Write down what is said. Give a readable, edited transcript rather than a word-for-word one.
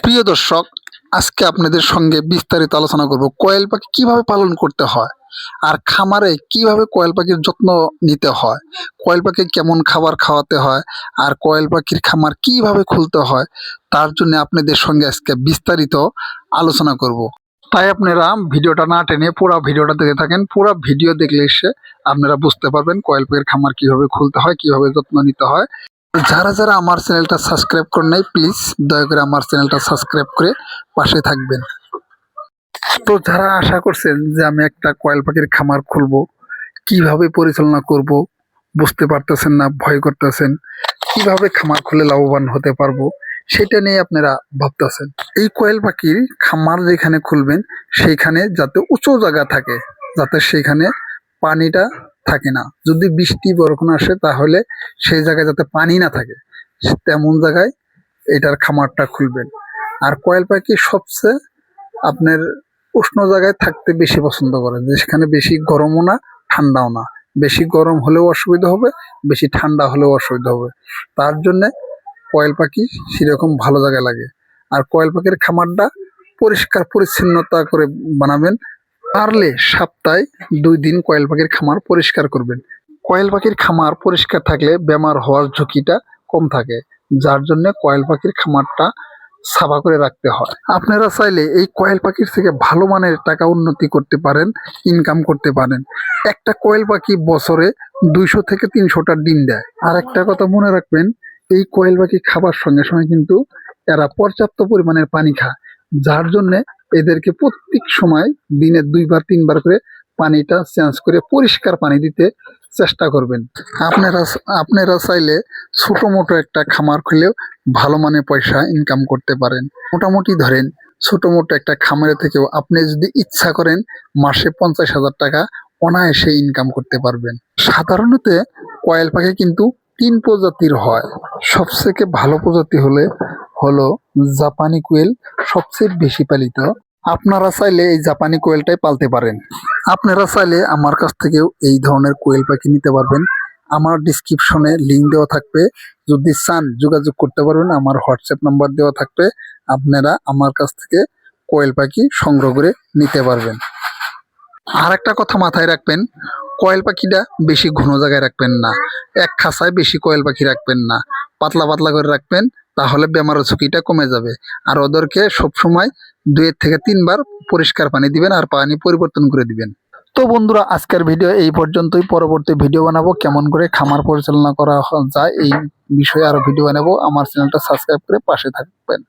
প্রিয় দর্শক, আজকে আপনাদের সঙ্গে বিস্তারিত আলোচনা করব কোয়েল পাখি কিভাবে পালন করতে হয় আর খামারে কিভাবে কোয়েল পাখির যত্ন নিতে হয়, কোয়েল পাখি কেমন খাবার খাওয়াতে হয় আর কোয়েল পাখির খামার কিভাবে খুলতে হয়। তার জন্য আপনাদের সঙ্গে আজকে বিস্তারিত আলোচনা করব। তাই আপনারা ভিডিওটা না টেনে পুরো ভিডিওটা দেখে থাকেন। পুরো ভিডিও দেখলে এসে আপনারা বুঝতে পারবেন কোয়েল পাখির খামার কিভাবে খুলতে হয়, কিভাবে যত্ন নিতে হয়। যারা যারা আমার চ্যানেলটা সাবস্ক্রাইব করেন নাই, প্লিজ দয়া করে আমার চ্যানেলটা সাবস্ক্রাইব করে পাশে থাকবেন। তো যারা আশা করছেন যে আমি একটা কোয়েল পাখির খামার খুলবো, কিভাবে পরিচালনা করব বুঝতে পারতেছেন না, ভয় করতেছেন, কিভাবে খামার খুলে লাভবান হতে পারবো সেটা নিয়ে আপনারা ভাবতেছেন। এই কোয়েল পাখির খামার যেখানে খুলবেন সেইখানে যাতে উঁচু জায়গা থাকে, যাতে সেখানে পানিটা থাকে না। যদি বৃষ্টি বরষুণ আসে তাহলে সেই জায়গায় যাতে পানি না থাকে তেমন জায়গায় এটার খামারটা খুলবেন। আর কোয়েল পাখি সবচেয়ে আপনার উষ্ণ জায়গায় থাকতে বেশি পছন্দ করে, যেখানে বেশি গরমও না ঠান্ডাও না। বেশি গরম হলেও অসুবিধা হবে, বেশি ঠান্ডা হলেও অসুবিধা হবে। তার জন্যে কোয়েল পাখি সেরকম ভালো জায়গায় লাগে। আর কোয়েল পাখির খামারটা পরিষ্কার পরিচ্ছন্নতা করে বানাবেন। পারলে সপ্তাহে 2 দিন কোয়েল পাখির খামার পরিষ্কার করবেন। কোয়েল পাখির খামার পরিষ্কার থাকলে বেমার হওয়ার ঝুঁকিটা কম থাকে, যার জন্য কোয়েল পাখির খামারটা সাফা করে রাখতে হয়। আপনারা চাইলে এই কোয়েল পাখির থেকে ভালো মানের টাকা উন্নতি করতে পারেন, ইনকাম করতে পারেন। একটা কোয়েল পাখি বছরে 200 থেকে 300টা ডিম দেয়। আর একটা কথা মনে রাখবেন, এই কোয়েল পাখি খাবার সঙ্গে সঙ্গে কিন্তু এরা পর্যাপ্ত পরিমাণের পানি খায়, যার জন্য এদেরকে প্রত্যেক সময় দিনে 2 বার 3 বার করে পানিটা চেঞ্জ করে পরিষ্কার পানি দিতে চেষ্টা করবেন। আপনারা আপনারা চাইলে ছোট মোটো একটা খামার খুলেও ভালো মানের পয়সা ইনকাম করতে পারেন। মোটামুটি ধরেন ছোট মোটো একটা খামারের থেকেও আপনি যদি ইচ্ছা করেন মাসে 50,000 টাকা অনায়াসে ইনকাম করতে পারবেন। সাধারণত কোয়েল পাখি কিন্তু 3 প্রজাতির হয়। সবথেকে ভালো প্রজাতি হলো জাপানি কোয়েল, সবচেয়ে বেশি পালিত। আপনারা চাইলে এই জাপানি কোয়েলটাই পালতে পারেন। আপনারা চাইলে আমার কাছ থেকেও এই ধরনের কোয়েল পাখি নিতে পারবেন। আমার ডিসক্রিপশনে লিঙ্ক দেওয়া থাকবে, যদি চান যোগাযোগ করতে পারবেন। আমার হোয়াটসঅ্যাপ নাম্বার দেওয়া থাকবে, আপনারা আমার কাছ থেকে কোয়েল পাখি সংগ্রহ করে নিতে পারবেন। আর একটা কথা মাথায় রাখবেন, কোয়েল পাখিটা বেশি ঘন জায়গায় রাখবেন না। এক খাঁচায় বেশি কোয়েল পাখি রাখবেন না, পাতলা পাতলা করে রাখবেন, তাহলে বেমারের ঝুঁকিটা কমে যাবে। আর ওদেরকে সবসময় 2 থেকে 3 বার পরিষ্কার পানি দিবেন আর পানি পরিবর্তন করে দিবেন। তো বন্ধুরা, আজকের ভিডিও এই পর্যন্তই। পরবর্তী ভিডিও বানাবো কেমন করে খামার পরিচালনা করা যায় এই বিষয়ে, আরো ভিডিও বানাবো। আমার চ্যানেলটা সাবস্ক্রাইব করে পাশে থাকবেন।